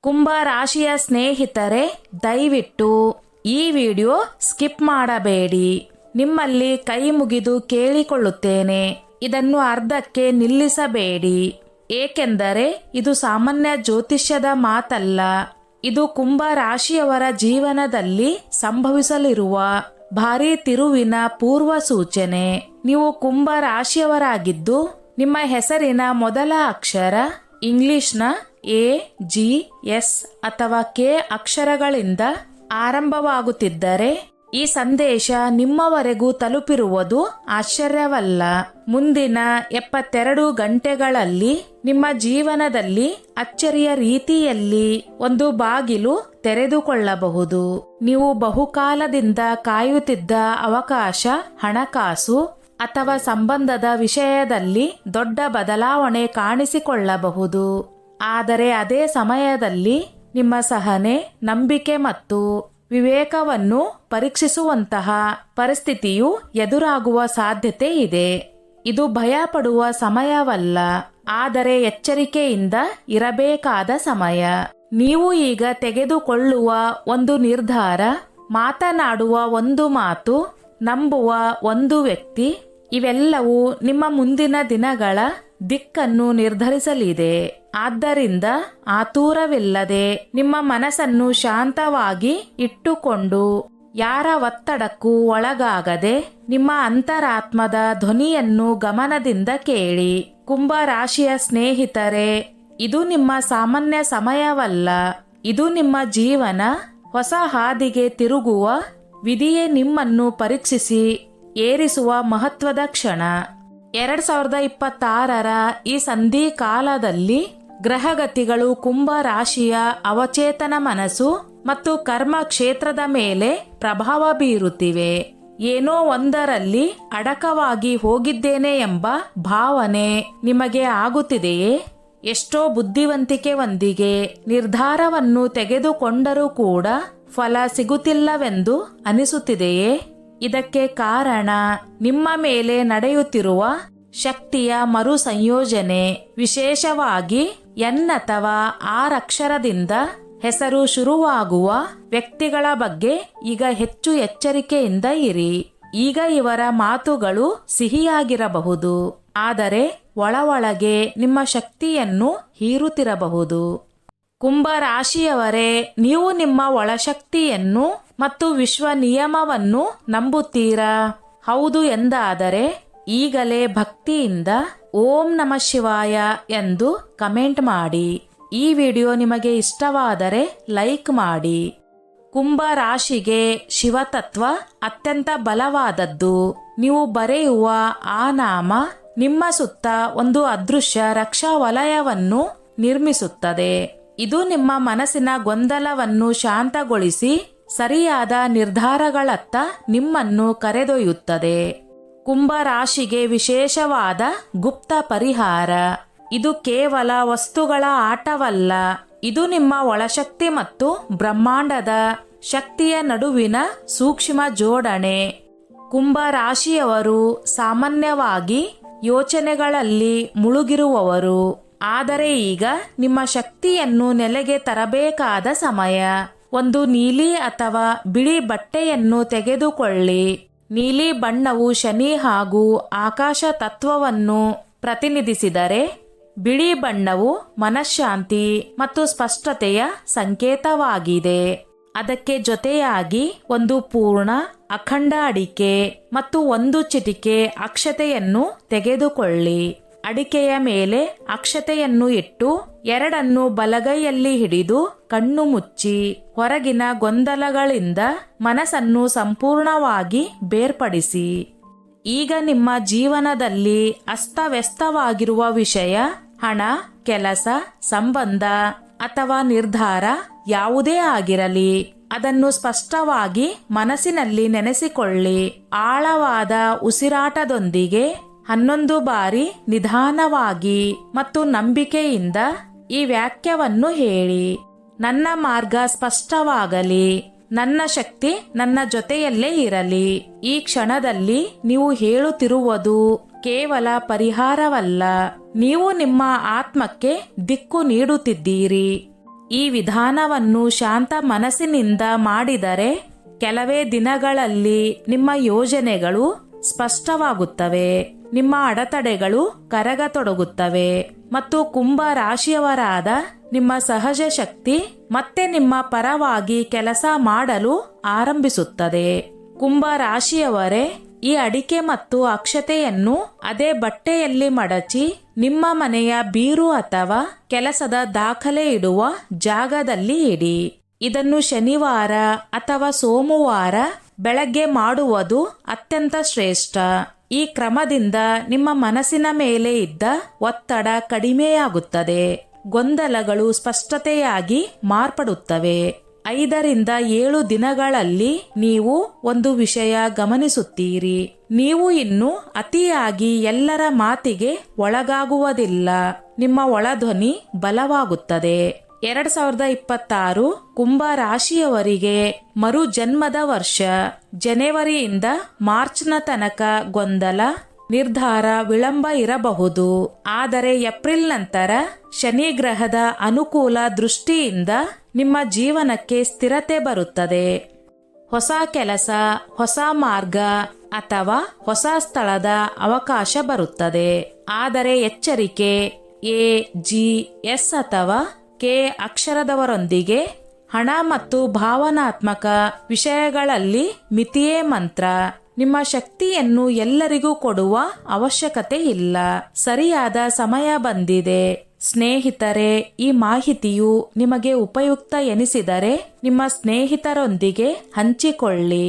ಕುಂಭ ರಾಶಿಯ ಸ್ನೇಹಿತರೆ, ದಯವಿಟ್ಟು ಈ ವಿಡಿಯೋ ಸ್ಕಿಪ್ ಮಾಡಬೇಡಿ. ನಿಮ್ಮಲ್ಲಿ ಕೈ ಮುಗಿದು ಕೇಳಿಕೊಳ್ಳುತ್ತೇನೆ, ಇದನ್ನು ಅರ್ಧಕ್ಕೆ ನಿಲ್ಲಿಸಬೇಡಿ. ಏಕೆಂದರೆ ಇದು ಸಾಮಾನ್ಯ ಜ್ಯೋತಿಷ್ಯದ ಮಾತಲ್ಲ. ಇದು ಕುಂಭ ರಾಶಿಯವರ ಜೀವನದಲ್ಲಿ ಸಂಭವಿಸಲಿರುವ ಭಾರೀ ತಿರುವಿನ ಪೂರ್ವ ಸೂಚನೆ. ನೀವು ಕುಂಭ ರಾಶಿಯವರಾಗಿದ್ದು ನಿಮ್ಮ ಹೆಸರಿನ ಮೊದಲ ಅಕ್ಷರ ಇಂಗ್ಲಿಷ್ನ AGS ಅಥವಾ K ಅಕ್ಷರಗಳಿಂದ ಆರಂಭವಾಗುತ್ತಿದ್ದರೆ ಈ ಸಂದೇಶ ನಿಮ್ಮವರೆಗೂ ತಲುಪಿರುವುದು ಆಶ್ಚರ್ಯವಲ್ಲ. ಮುಂದಿನ 72 ಗಂಟೆಗಳಲ್ಲಿ ನಿಮ್ಮ ಜೀವನದಲ್ಲಿ ಅಚ್ಚರಿಯ ರೀತಿಯಲ್ಲಿ ಒಂದು ಬಾಗಿಲು ತೆರೆದುಕೊಳ್ಳಬಹುದು. ನೀವು ಬಹುಕಾಲದಿಂದ ಕಾಯುತ್ತಿದ್ದ ಅವಕಾಶ, ಹಣಕಾಸು ಅಥವಾ ಸಂಬಂಧದ ವಿಷಯದಲ್ಲಿ ದೊಡ್ಡ ಬದಲಾವಣೆ ಕಾಣಿಸಿಕೊಳ್ಳಬಹುದು. ಆದರೆ ಅದೇ ಸಮಯದಲ್ಲಿ ನಿಮ್ಮ ಸಹನೆ, ನಂಬಿಕೆ ಮತ್ತು ವಿವೇಕವನ್ನು ಪರೀಕ್ಷಿಸುವಂತಹ ಪರಿಸ್ಥಿತಿಯು ಎದುರಾಗುವ ಸಾಧ್ಯತೆ ಇದೆ. ಇದು ಭಯಪಡುವ ಸಮಯವಲ್ಲ, ಆದರೆ ಎಚ್ಚರಿಕೆಯಿಂದ ಇರಬೇಕಾದ ಸಮಯ. ನೀವು ಈಗ ತೆಗೆದುಕೊಳ್ಳುವ ಒಂದು ನಿರ್ಧಾರ, ಮಾತನಾಡುವ ಒಂದು ಮಾತು, ನಂಬುವ ಒಂದು ವ್ಯಕ್ತಿ, ಇವೆಲ್ಲವೂ ನಿಮ್ಮ ಮುಂದಿನ ದಿನಗಳ ದಿಕ್ಕನ್ನು ನಿರ್ಧರಿಸಲಿದೆ. ಆದ್ದರಿಂದ ಆತುರವಿಲ್ಲದೆ ನಿಮ್ಮ ಮನಸ್ಸನ್ನು ಶಾಂತವಾಗಿ ಇಟ್ಟುಕೊಂಡು ಯಾರ ಒತ್ತಡಕ್ಕೂ ಒಳಗಾಗದೆ ನಿಮ್ಮ ಅಂತರಾತ್ಮದ ಧ್ವನಿಯನ್ನು ಗಮನದಿಂದ ಕೇಳಿ. ಕುಂಭ ರಾಶಿಯ ಸ್ನೇಹಿತರೆ, ಇದು ನಿಮ್ಮ ಸಾಮಾನ್ಯ ಸಮಯವಲ್ಲ. ಇದು ನಿಮ್ಮ ಜೀವನ ಹೊಸ ಹಾದಿಗೆ ತಿರುಗುವ, ವಿಧಿಯೇ ನಿಮ್ಮನ್ನು ಪರೀಕ್ಷಿಸಿ ಏರಿಸುವ ಮಹತ್ವದ ಕ್ಷಣ. 2026ರ ಈ ಸಂಧಿ ಕಾಲದಲ್ಲಿ ಗ್ರಹಗತಿಗಳು ಕುಂಭ ರಾಶಿಯ ಅವಚೇತನ ಮನಸ್ಸು ಮತ್ತು ಕರ್ಮ ಕ್ಷೇತ್ರದ ಮೇಲೆ ಪ್ರಭಾವ ಬೀರುತ್ತಿವೆ. ಏನೋ ಒಂದರಲ್ಲಿ ಅಡಕವಾಗಿ ಹೋಗಿದ್ದೇನೆ ಎಂಬ ಭಾವನೆ ನಿಮಗೆ ಆಗುತ್ತಿದೆಯೇ? ಎಷ್ಟೋ ಬುದ್ಧಿವಂತಿಕೆಯೊಂದಿಗೆ ನಿರ್ಧಾರವನ್ನು ತೆಗೆದುಕೊಂಡರೂ ಕೂಡ ಫಲ ಸಿಗುತ್ತಿಲ್ಲವೆಂದು ಅನಿಸುತ್ತಿದೆಯೇ? ಇದಕ್ಕೆ ಕಾರಣ ನಿಮ್ಮ ಮೇಲೆ ನಡೆಯುತ್ತಿರುವ ಶಕ್ತಿಯ ಮರು ಸಂಯೋಜನೆ. ವಿಶೇಷವಾಗಿ N ಅಥವಾ R ಅಕ್ಷರದಿಂದ ಹೆಸರು ಶುರುವಾಗುವ ವ್ಯಕ್ತಿಗಳ ಬಗ್ಗೆ ಈಗ ಹೆಚ್ಚು ಎಚ್ಚರಿಕೆಯಿಂದ ಇರಿ. ಈಗ ಇವರ ಮಾತುಗಳು ಸಿಹಿಯಾಗಿರಬಹುದು, ಆದರೆ ಒಳಗೆ ನಿಮ್ಮ ಶಕ್ತಿಯನ್ನು ಹೀರುತ್ತಿರಬಹುದು. ಕುಂಭ ರಾಶಿಯವರೇ, ನೀವು ನಿಮ್ಮ ಒಳಶಕ್ತಿಯನ್ನು ಮತ್ತು ವಿಶ್ವ ನಿಯಮವನ್ನು ನಂಬುತ್ತೀರಾ? ಹೌದು ಎಂದಾದರೆ ಈಗಲೇ ಭಕ್ತಿಯಿಂದ ಓಂ ನಮಃ ಶಿವಾಯ ಎಂದು ಕಮೆಂಟ್ ಮಾಡಿ. ಈ ವಿಡಿಯೋ ನಿಮಗೆ ಇಷ್ಟವಾದರೆ ಲೈಕ್ ಮಾಡಿ. ಕುಂಭ ರಾಶಿಗೆ ಶಿವತತ್ವ ಅತ್ಯಂತ ಬಲವಾದದ್ದು. ನೀವು ಬರೆಯುವ ಆ ನಾಮ ನಿಮ್ಮ ಸುತ್ತ ಒಂದು ಅದೃಶ್ಯ ರಕ್ಷಾ ವಲಯವನ್ನು ನಿರ್ಮಿಸುತ್ತದೆ. ಇದು ನಿಮ್ಮ ಮನಸ್ಸಿನ ಗೊಂದಲವನ್ನು ಶಾಂತಗೊಳಿಸಿ ಸರಿಯಾದ ನಿರ್ಧಾರಗಳತ್ತ ನಿಮ್ಮನ್ನು ಕರೆದೊಯ್ಯುತ್ತದೆ. ಕುಂಭ ರಾಶಿಗೆ ವಿಶೇಷವಾದ ಗುಪ್ತ ಪರಿಹಾರ. ಇದು ಕೇವಲ ವಸ್ತುಗಳ ಆಟವಲ್ಲ, ಇದು ನಿಮ್ಮ ಒಳಶಕ್ತಿ ಮತ್ತು ಬ್ರಹ್ಮಾಂಡದ ಶಕ್ತಿಯ ನಡುವಿನ ಸೂಕ್ಷ್ಮ ಜೋಡಣೆ. ಕುಂಭ ರಾಶಿಯವರು ಸಾಮಾನ್ಯವಾಗಿ ಯೋಚನೆಗಳಲ್ಲಿ ಮುಳುಗಿರುವವರು. ಆದರೆ ಈಗ ನಿಮ್ಮ ಶಕ್ತಿಯನ್ನು ನೆಲೆಗೆ ತರಬೇಕಾದ ಸಮಯ. ಒಂದು ನೀಲಿ ಅಥವಾ ಬಿಳಿ ಬಟ್ಟೆಯನ್ನು ತೆಗೆದುಕೊಳ್ಳಿ. ನೀಲಿ ಬಣ್ಣವು ಶನಿ ಹಾಗೂ ಆಕಾಶ ತತ್ವವನ್ನು ಪ್ರತಿನಿಧಿಸಿದರೆ, ಬಿಳಿ ಬಣ್ಣವು ಮನಃಶಾಂತಿ ಮತ್ತು ಸ್ಪಷ್ಟತೆಯ ಸಂಕೇತವಾಗಿದೆ. ಅದಕ್ಕೆ ಜೊತೆಯಾಗಿ ಒಂದು ಪೂರ್ಣ ಅಖಂಡ ಅಡಿಕೆ ಮತ್ತು ಒಂದು ಚಿಟಿಕೆ ಅಕ್ಷತೆಯನ್ನು ತೆಗೆದುಕೊಳ್ಳಿ. ಅಡಿಕೆಯ ಮೇಲೆ ಅಕ್ಷತೆಯನ್ನು ಇಟ್ಟು ಎರಡನ್ನು ಬಲಗೈಯಲ್ಲಿ ಹಿಡಿದು ಕಣ್ಣು ಮುಚ್ಚಿ ಹೊರಗಿನ ಗೊಂದಲಗಳಿಂದ ಮನಸ್ಸನ್ನು ಸಂಪೂರ್ಣವಾಗಿ ಬೇರ್ಪಡಿಸಿ. ಈಗ ನಿಮ್ಮ ಜೀವನದಲ್ಲಿ ಅಸ್ತವ್ಯಸ್ತವಾಗಿರುವ ವಿಷಯ, ಹಣ, ಕೆಲಸ, ಸಂಬಂಧ ಅಥವಾ ನಿರ್ಧಾರ ಯಾವುದೇ ಆಗಿರಲಿ, ಅದನ್ನು ಸ್ಪಷ್ಟವಾಗಿ ಮನಸ್ಸಿನಲ್ಲಿ ನೆನೆಸಿಕೊಳ್ಳಿ. ಆಳವಾದ ಉಸಿರಾಟದೊಂದಿಗೆ 11 ಬಾರಿ ನಿಧಾನವಾಗಿ ಮತ್ತು ನಂಬಿಕೆಯಿಂದ ಈ ವಾಕ್ಯವನ್ನು ಹೇಳಿ. ನನ್ನ ಮಾರ್ಗ ಸ್ಪಷ್ಟವಾಗಲಿ, ನನ್ನ ಶಕ್ತಿ ನನ್ನ ಜೊತೆಯಲ್ಲೇ ಇರಲಿ. ಈ ಕ್ಷಣದಲ್ಲಿ ನೀವು ಹೇಳುತ್ತಿರುವುದು ಕೇವಲ ಪರಿಹಾರವಲ್ಲ, ನೀವು ನಿಮ್ಮ ಆತ್ಮಕ್ಕೆ ದಿಕ್ಕು ನೀಡುತ್ತಿದ್ದೀರಿ. ಈ ವಿಧಾನವನ್ನು ಶಾಂತ ಮನಸ್ಸಿನಿಂದ ಮಾಡಿದರೆ ಕೆಲವೇ ದಿನಗಳಲ್ಲಿ ನಿಮ್ಮ ಯೋಜನೆಗಳು ಸ್ಪಷ್ಟವಾಗುತ್ತವೆ, ನಿಮ್ಮ ಅಡೆತಡೆಗಳು ಕರಗತೊಡಗುತ್ತವೆ ಮತ್ತು ಕುಂಭ ರಾಶಿಯವರಾದ ನಿಮ್ಮ ಸಹಜ ಶಕ್ತಿ ಮತ್ತೆ ನಿಮ್ಮ ಪರವಾಗಿ ಕೆಲಸ ಮಾಡಲು ಆರಂಭಿಸುತ್ತದೆ. ಕುಂಭ ರಾಶಿಯವರೇ, ಈ ಅಡಿಕೆ ಮತ್ತು ಅಕ್ಷತೆಯನ್ನು ಅದೇ ಬಟ್ಟೆಯಲ್ಲಿ ಮಡಚಿ ನಿಮ್ಮ ಮನೆಯ ಬೀರು ಅಥವಾ ಕೆಲಸದ ದಾಖಲೆ ಇಡುವ ಜಾಗದಲ್ಲಿ ಇಡಿ. ಇದನ್ನು ಶನಿವಾರ ಅಥವಾ ಸೋಮವಾರ ಬೆಳಗ್ಗೆ ಮಾಡುವುದು ಅತ್ಯಂತ ಶ್ರೇಷ್ಠ. ಈ ಕ್ರಮದಿಂದ ನಿಮ್ಮ ಮನಸ್ಸಿನ ಮೇಲೆ ಇದ್ದ ಒತ್ತಡ ಕಡಿಮೆಯಾಗುತ್ತದೆ, ಗೊಂದಲಗಳು ಸ್ಪಷ್ಟತೆಯಾಗಿ ಮಾರ್ಪಡುತ್ತವೆ. 5 ರಿಂದ 7 ದಿನಗಳಲ್ಲಿ ನೀವು ಒಂದು ವಿಷಯ ಗಮನಿಸುತ್ತೀರಿ. ನೀವು ಇನ್ನು ಅತಿಯಾಗಿ ಎಲ್ಲರ ಮಾತಿಗೆ ಒಳಗಾಗುವುದಿಲ್ಲ. ನಿಮ್ಮ ಒಳಧ್ವನಿ ಬಲವಾಗುತ್ತದೆ. 2026 ಕುಂಭ ರಾಶಿಯವರಿಗೆ ಮರು ಜನ್ಮದ ವರ್ಷ. ಜನವರಿಯಿಂದ ಮಾರ್ಚ್ನ ತನಕ ಗೊಂದಲ, ನಿರ್ಧಾರ ವಿಳಂಬ ಇರಬಹುದು. ಆದರೆ ಏಪ್ರಿಲ್ ನಂತರ ಶನಿ ಗ್ರಹದ ಅನುಕೂಲ ದೃಷ್ಟಿಯಿಂದ ನಿಮ್ಮ ಜೀವನಕ್ಕೆ ಸ್ಥಿರತೆ ಬರುತ್ತದೆ. ಹೊಸ ಕೆಲಸ, ಹೊಸ ಮಾರ್ಗ ಅಥವಾ ಹೊಸ ಸ್ಥಳದ ಅವಕಾಶ ಬರುತ್ತದೆ. ಆದರೆ ಎಚ್ಚರಿಕೆ, AGS ಅಥವಾ K ಅಕ್ಷರದವರೊಂದಿಗೆ ಹಣ ಮತ್ತು ಭಾವನಾತ್ಮಕ ವಿಷಯಗಳಲ್ಲಿ ಮಿತಿಯೇ ಮಂತ್ರ. ನಿಮ್ಮ ಶಕ್ತಿಯನ್ನು ಎಲ್ಲರಿಗೂ ಕೊಡುವ ಅವಶ್ಯಕತೆ ಇಲ್ಲ. ಸರಿಯಾದ ಸಮಯ ಬಂದಿದೆ. ಸ್ನೇಹಿತರೆ, ಈ ಮಾಹಿತಿಯು ನಿಮಗೆ ಉಪಯುಕ್ತ ಎನಿಸಿದರೆ ನಿಮ್ಮ ಸ್ನೇಹಿತರೊಂದಿಗೆ ಹಂಚಿಕೊಳ್ಳಿ.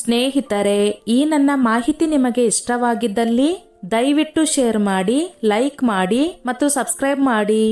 ಸ್ನೇಹಿತರೆ, ಈ ನನ್ನ ಮಾಹಿತಿ ನಿಮಗೆ ಇಷ್ಟವಾಗಿದ್ದಲ್ಲಿ ದಯವಿಟ್ಟು ಶೇರ್ ಮಾಡಿ, ಲೈಕ್ ಮಾಡಿ ಮತ್ತು ಸಬ್ಸ್ಕ್ರೈಬ್ ಮಾಡಿ.